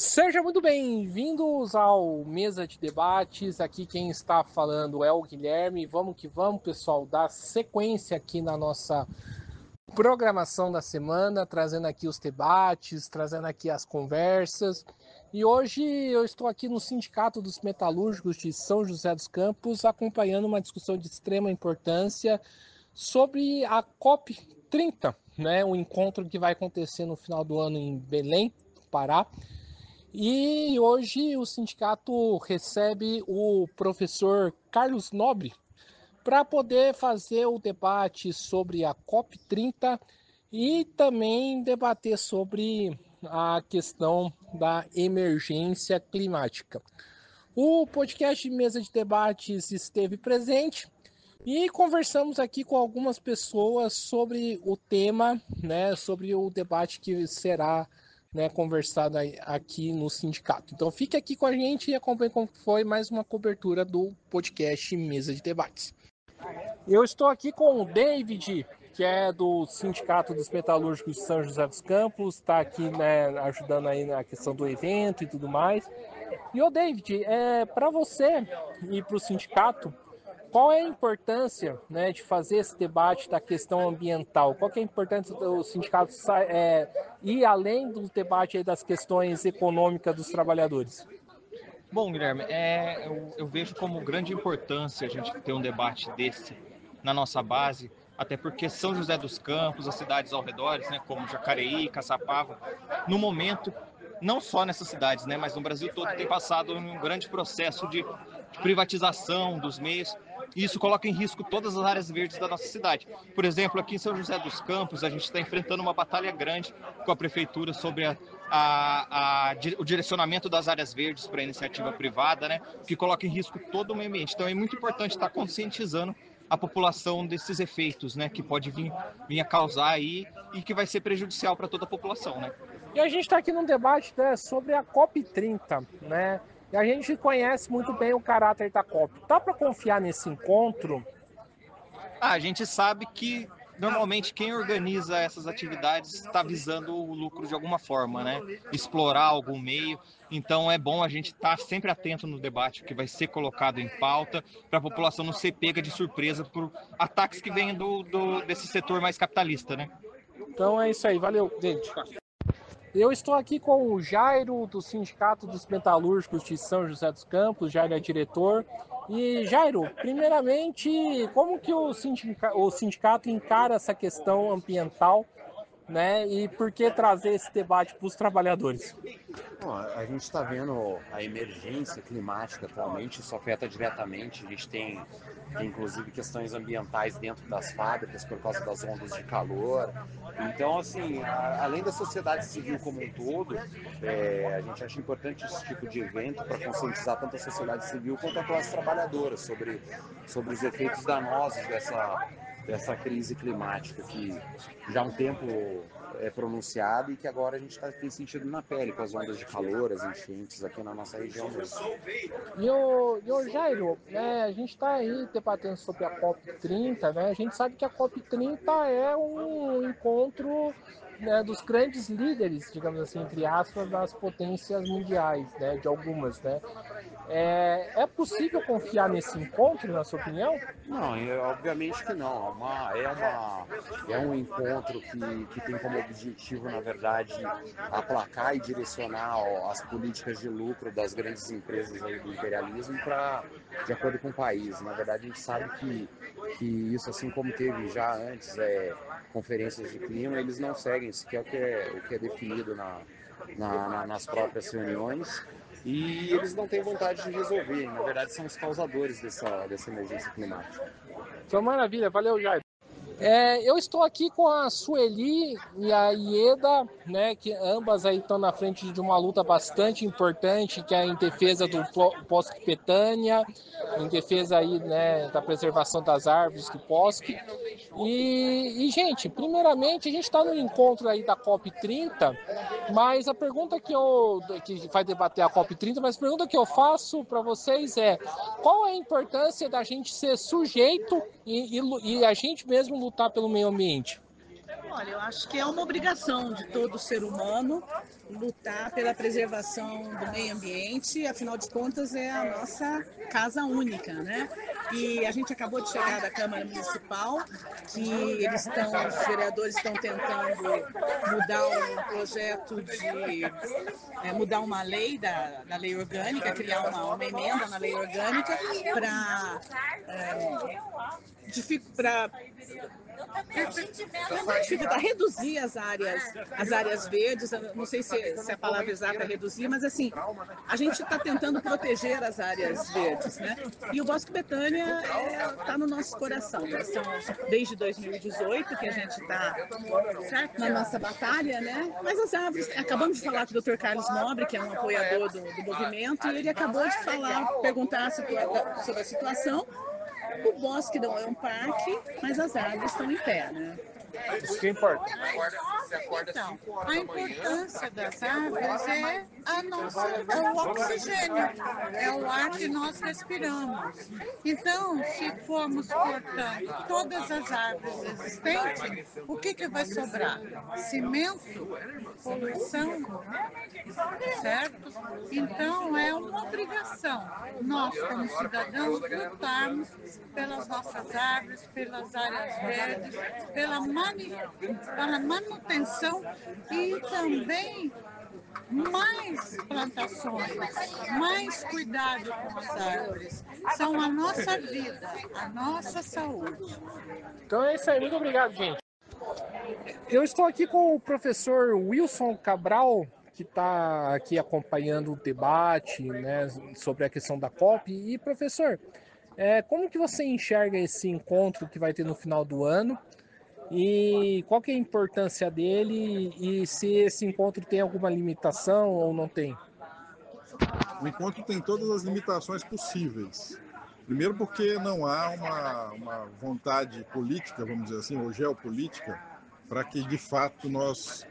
Sejam muito bem-vindos ao Mesa de Debates. Aqui quem está falando é o Guilherme. Vamos que vamos, pessoal, dar sequência aqui na nossa programação da semana, trazendo aqui os debates, trazendo aqui as conversas. E hoje eu estou aqui no Sindicato dos Metalúrgicos de São José dos Campos, acompanhando uma discussão de extrema importância sobre a COP30, né? O encontro que vai acontecer no final do ano em Belém, Pará. E hoje o sindicato recebe o professor Carlos Nobre para poder fazer o debate sobre a COP30 e também debater sobre a questão da emergência climática. O podcast de Mesa de Debates esteve presente e conversamos aqui com algumas pessoas sobre o tema, né, sobre o debate que será, né, conversado aqui no sindicato. Então fique aqui com a gente e acompanhe como foi mais uma cobertura do podcast Mesa de Debates. Eu estou aqui com o David, que é do Sindicato dos Metalúrgicos de São José dos Campos, está aqui, né, ajudando aí na questão do evento e tudo mais. E o David, para você e para o sindicato, qual é a importância, né, de fazer esse debate da questão ambiental? Qual que é a importância do sindicato ir além do debate aí das questões econômicas dos trabalhadores? Bom, Guilherme, eu vejo como grande importância a gente ter um debate desse na nossa base, até porque São José dos Campos, as cidades ao redor, né, como Jacareí, Caçapava, no momento, não só nessas cidades, né, mas no Brasil todo, tem passado um grande processo de privatização dos meios, e isso coloca em risco todas as áreas verdes da nossa cidade. Por exemplo, aqui em São José dos Campos, a gente está enfrentando uma batalha grande com a prefeitura sobre o direcionamento das áreas verdes para a iniciativa privada, né, que coloca em risco todo o meio ambiente. Então é muito importante estar conscientizando a população desses efeitos, né, que pode vir a causar aí e que vai ser prejudicial para toda a população, né. E a gente está aqui num debate, né, sobre a COP30, né? E a gente conhece muito bem o caráter da COP. Dá para confiar nesse encontro? A gente sabe que normalmente quem organiza essas atividades está visando o lucro de alguma forma, né? Explorar algum meio. Então é bom a gente estar sempre atento no debate que vai ser colocado em pauta para a população não ser pega de surpresa por ataques que vêm desse setor mais capitalista, né? Então é isso aí, valeu, gente. Eu estou aqui com o Jairo, do Sindicato dos Metalúrgicos de São José dos Campos. Jairo é diretor. E, Jairo, primeiramente, como que o sindicato encara essa questão ambiental, né? E por que trazer esse debate para os trabalhadores? Bom, a gente está vendo a emergência climática atualmente, isso afeta diretamente. A gente tem inclusive questões ambientais dentro das fábricas por causa das ondas de calor. Então, assim, além da sociedade civil como um todo, a gente acha importante esse tipo de evento para conscientizar tanto a sociedade civil quanto a classe trabalhadora sobre os efeitos danosos dessa crise climática que já há um tempo é pronunciado e que agora a gente tem sentido na pele com as ondas de calor, as enchentes aqui na nossa região mesmo. E o Jairo, né, a gente está aí debatendo sobre a COP30, né? A gente sabe que a COP30 é um encontro, né, dos grandes líderes, digamos assim, entre aspas, das potências mundiais, né, de algumas, né? É possível confiar nesse encontro, na sua opinião? Não, obviamente que não. É um encontro que tem como objetivo, na verdade, aplacar e direcionar as políticas de lucro das grandes empresas aí do imperialismo de acordo com o país. Na verdade, a gente sabe que isso, assim como teve já antes conferências de clima, eles não seguem sequer o que é definido nas próprias reuniões. E eles não têm vontade de resolver, na verdade são os causadores dessa emergência climática. Foi maravilha, valeu, Jairo. Eu estou aqui com a Sueli e a Ieda, né, que ambas aí estão na frente de uma luta bastante importante, que é em defesa do Bosque Petânia, em defesa aí, né, da preservação das árvores do bosque. Gente, primeiramente, a gente está no encontro aí da COP30, mas a pergunta que vai debater a COP30, mas a pergunta que eu faço para vocês é: qual a importância da gente ser sujeito e a gente mesmo lutar pelo meio ambiente? Olha, eu acho que é uma obrigação de todo ser humano lutar pela preservação do meio ambiente, afinal de contas é a nossa casa única, né? E a gente acabou de chegar da Câmara Municipal, que os vereadores estão tentando mudar um projeto de mudar uma lei da lei orgânica, criar uma emenda na lei orgânica para reduzir as áreas verdes. Eu não sei se a palavra exata é reduzir, mas assim, a gente está tentando proteger as áreas verdes, né? E o Bosque Betânia está no nosso coração. Desde 2018 que a gente está na nossa batalha, né? Mas as árvores, acabamos de falar com o Dr. Carlos Nobre, que é um apoiador do movimento, e ele acabou de perguntar sobre a situação. O bosque não é um parque, mas as árvores estão em pé, né? Isso que importa. Então, a importância das árvores é o oxigênio, é o ar que nós respiramos. Então, se formos cortando todas as árvores existentes, o que vai sobrar? Cimento, poluição, certo? Então, é uma obrigação nós, como cidadãos, lutarmos pelas nossas árvores, pelas áreas verdes, pela manutenção e também mais plantações, mais cuidado com as árvores. São a nossa vida, a nossa saúde. Então é isso aí, muito obrigado, gente. Eu estou aqui com o professor Wilson Cabral, que está aqui acompanhando o debate, né, sobre a questão da COP. E, professor, como que você enxerga esse encontro que vai ter no final do ano? E qual que é a importância dele e se esse encontro tem alguma limitação ou não tem? O encontro tem todas as limitações possíveis. Primeiro porque não há uma vontade política, vamos dizer assim, ou geopolítica, para que de fato nós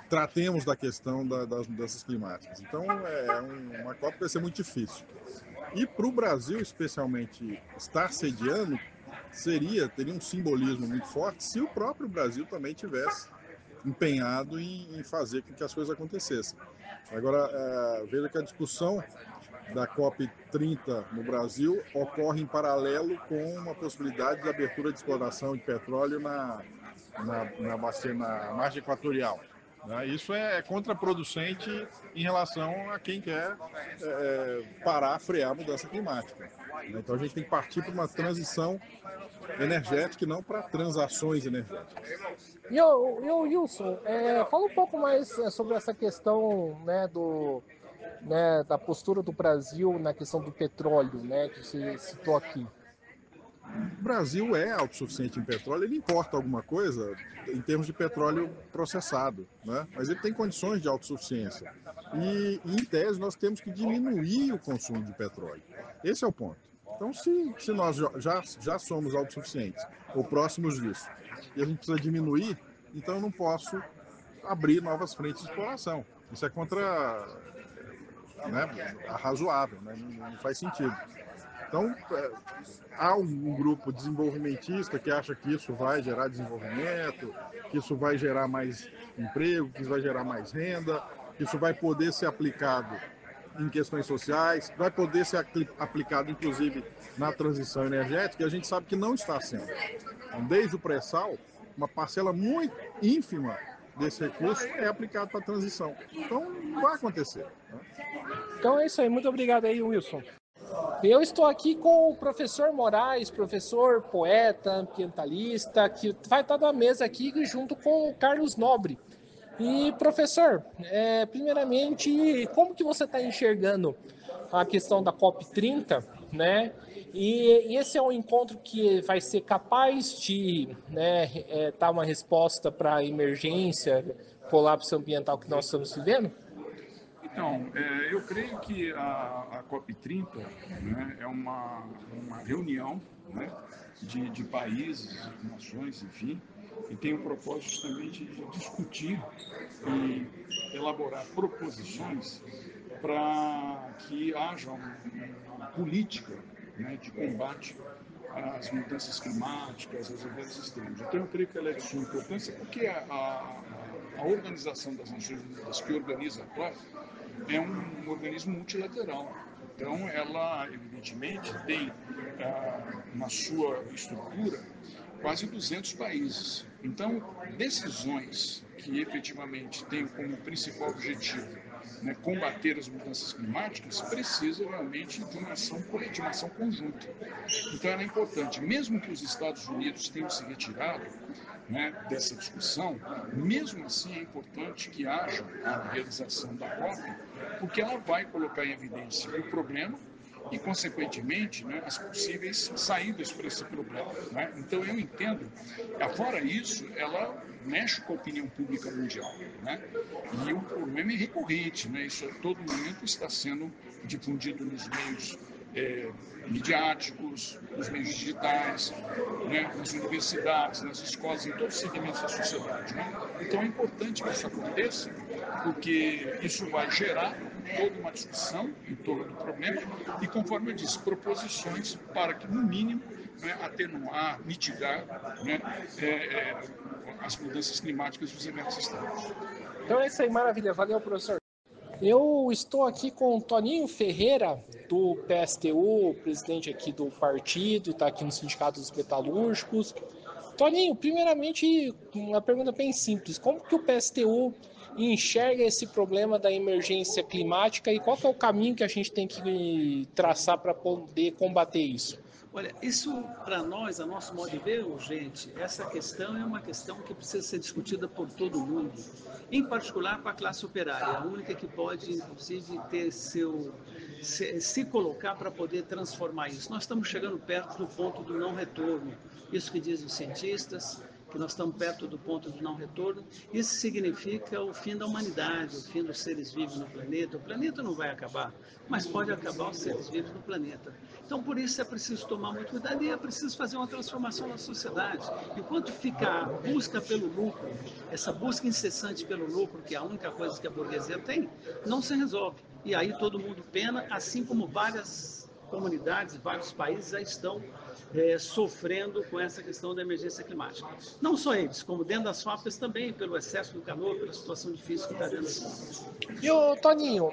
tratemos da questão das mudanças climáticas. Então uma COP vai ser muito difícil. E para o Brasil, especialmente, estar sediando teria um simbolismo muito forte se o próprio Brasil também tivesse empenhado em fazer com que as coisas acontecessem. Agora, veja que a discussão da COP30 no Brasil ocorre em paralelo com uma possibilidade de abertura de exploração de petróleo na margem equatorial. Isso é contraproducente em relação a quem quer frear a mudança climática. Então a gente tem que partir para uma transição energética e não para transações energéticas. E o Wilson, fala um pouco mais sobre essa questão, da postura do Brasil na questão do petróleo, né, que você citou aqui. O Brasil é autossuficiente em petróleo, ele importa alguma coisa em termos de petróleo processado, né? Mas ele tem condições de autossuficiência. E, em tese, nós temos que diminuir o consumo de petróleo. Esse é o ponto. Então, se nós já somos autossuficientes, ou próximos disso, e a gente precisa diminuir, então eu não posso abrir novas frentes de exploração. Isso é razoável, né? Não faz sentido. Então, há um grupo desenvolvimentista que acha que isso vai gerar desenvolvimento, que isso vai gerar mais emprego, que isso vai gerar mais renda, que isso vai poder ser aplicado em questões sociais, vai poder ser aplicado, inclusive, na transição energética, e a gente sabe que não está sendo. Então, desde o pré-sal, uma parcela muito ínfima desse recurso é aplicado para a transição. Então, não vai acontecer. Né? Então é isso aí. Muito obrigado aí, Wilson. Eu estou aqui com o professor Moraes, professor, poeta, ambientalista, que vai estar na mesa aqui junto com o Carlos Nobre. E, professor, primeiramente, como que você está enxergando a questão da COP30, né? E esse é um encontro que vai ser capaz de dar uma resposta para a emergência, colapso ambiental que nós estamos vivendo? Então, eu creio que a COP30, né, é uma reunião, né, de países, nações, enfim, e tem o propósito justamente de discutir e elaborar proposições para que haja uma política, né, de combate às mudanças climáticas, aos eventos extremos. Então, eu creio que ela é de suma importância porque a Organização das Nações Unidas, que organiza a COP, é um organismo multilateral. Então, ela, evidentemente, tem na sua estrutura quase 200 países. Então, decisões que efetivamente têm como principal objetivo, né, combater as mudanças climáticas, precisa realmente de uma ação coletiva, de uma ação conjunta. Então, ela é importante. Mesmo que os Estados Unidos tenham se retirado, né, dessa discussão, mesmo assim é importante que haja a realização da COP, porque ela vai colocar em evidência o problema e, consequentemente, né, as possíveis saídas para esse problema. Né? Então, eu entendo, fora isso, ela mexe com a opinião pública mundial. Né? E o problema é recorrente, né? Isso a todo momento está sendo difundido nos meios midiáticos, nos meios digitais, né, nas universidades, nas escolas, em todos os segmentos da sociedade. Né? Então é importante que isso aconteça, porque isso vai gerar toda uma discussão em torno do problema e, conforme eu disse, proposições para que, no mínimo, né, atenuar, mitigar, né, as mudanças climáticas dos eventos extremos. Então é isso aí, maravilha. Valeu, professor. Eu estou aqui com o Toninho Ferreira, do PSTU, presidente aqui do partido, está aqui no Sindicato dos Metalúrgicos. Toninho, primeiramente, uma pergunta bem simples. Como que o PSTU enxerga esse problema da emergência climática e qual que é o caminho que a gente tem que traçar para poder combater isso? Olha, isso para nós, a nosso modo de ver, urgente. Essa questão é uma questão que precisa ser discutida por todo mundo, em particular com a classe operária, a única que pode, inclusive, ter se colocar para poder transformar isso. Nós estamos chegando perto do ponto do não retorno, isso que dizem os cientistas, que nós estamos perto do ponto de não retorno. Isso significa o fim da humanidade, o fim dos seres vivos no planeta. O planeta não vai acabar, mas pode acabar os seres vivos no planeta. Então, por isso é preciso tomar muito cuidado e é preciso fazer uma transformação na sociedade. Enquanto fica a busca pelo lucro, essa busca incessante pelo lucro, que é a única coisa que a burguesia tem, não se resolve. E aí todo mundo pena, assim como várias comunidades, vários países já estão sofrendo com essa questão da emergência climática. Não só eles, como dentro das fábricas também, pelo excesso do calor, pela situação difícil que está dentro das fábricas. E o Toninho,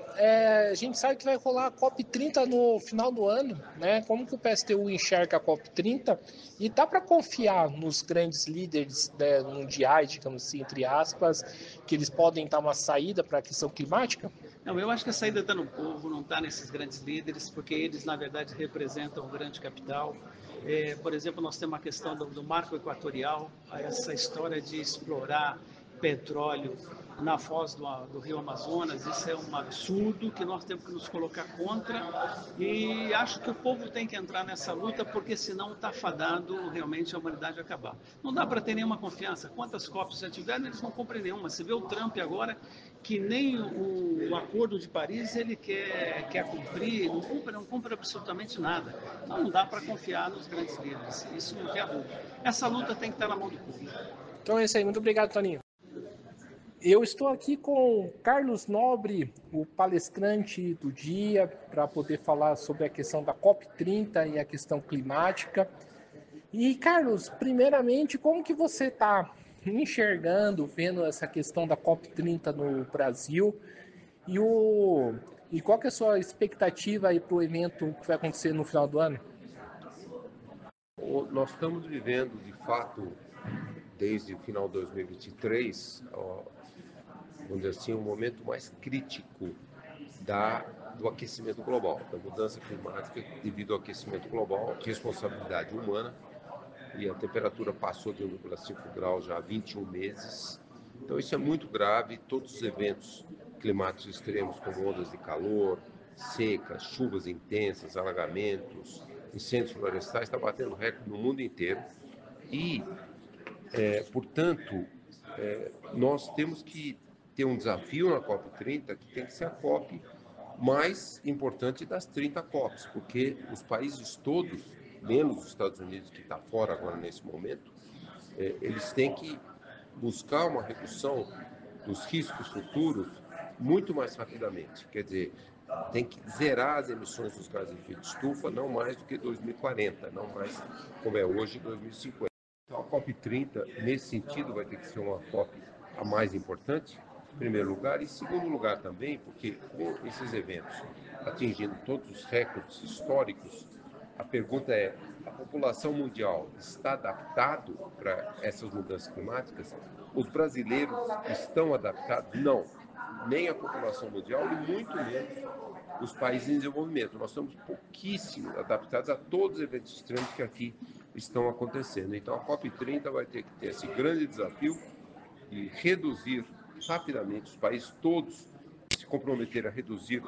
a gente sabe que vai rolar a COP30 no final do ano, né? Como que o PSTU enxerga a COP30? E dá para confiar nos grandes líderes, né, mundiais, digamos assim, entre aspas, que eles podem dar uma saída para a questão climática? Não, eu acho que a saída está no povo, não está nesses grandes líderes, porque eles, na verdade, representam o grande capital. Por exemplo, nós temos a questão do marco equatorial, essa história de explorar petróleo na foz do rio Amazonas. Isso é um absurdo que nós temos que nos colocar contra, e acho que o povo tem que entrar nessa luta, porque senão está fadado realmente a humanidade acabar. Não dá para ter nenhuma confiança. Quantas COPs já tiveram, eles não cumprem nenhuma. Você vê o Trump agora, que nem o Acordo de Paris ele quer cumprir, não cumpre absolutamente nada. Então não dá para confiar nos grandes líderes, isso não tem dúvida. Essa luta tem que estar na mão do povo. Então é isso aí, muito obrigado, Toninho. Eu estou aqui com Carlos Nobre, o palestrante do dia, para poder falar sobre a questão da COP30 e a questão climática. E, Carlos, primeiramente, como que você está enxergando, vendo essa questão da COP30 no Brasil? E qual que é a sua expectativa para o evento que vai acontecer no final do ano? Nós estamos vivendo, de fato, desde o final de 2023, vamos dizer assim, um momento mais crítico do aquecimento global, da mudança climática devido ao aquecimento global, responsabilidade humana, e a temperatura passou de 1,5 graus já há 21 meses. Então isso é muito grave. Todos os eventos climáticos extremos, como ondas de calor, secas, chuvas intensas, alagamentos, incêndios florestais, está batendo recorde no mundo inteiro. E, portanto, nós temos que ter um desafio na COP30, que tem que ser a COP mais importante das 30 COPs, porque os países todos, menos os Estados Unidos, que está fora agora nesse momento, eles têm que buscar uma redução dos riscos futuros muito mais rapidamente. Quer dizer, tem que zerar as emissões dos gases de efeito de estufa não mais do que 2040, não mais como é hoje, 2050. Então, a COP30, nesse sentido, vai ter que ser uma COP a mais importante, em primeiro lugar, e em segundo lugar também, porque com esses eventos atingindo todos os recordes históricos, a pergunta é: a população mundial está adaptado para essas mudanças climáticas? Os brasileiros estão adaptados? Não. Nem a população mundial e muito menos os países em desenvolvimento. Nós estamos pouquíssimo adaptados a todos os eventos extremos que aqui estão acontecendo. Então a COP30 vai ter que ter esse grande desafio de reduzir rapidamente, os países todos se comprometer a reduzir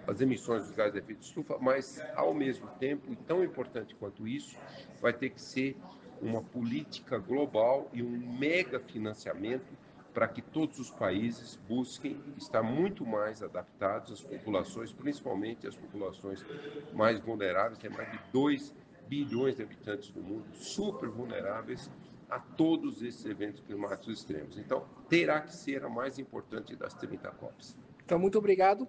as emissões dos gases de efeito de estufa, mas ao mesmo tempo, e tão importante quanto isso, vai ter que ser uma política global e um mega financiamento para que todos os países busquem estar muito mais adaptados, as populações, principalmente as populações mais vulneráveis, tem mais de 2 bilhões de habitantes no mundo, super vulneráveis a todos esses eventos climáticos extremos. Então, terá que ser a mais importante das 30 COPs. Então, muito obrigado.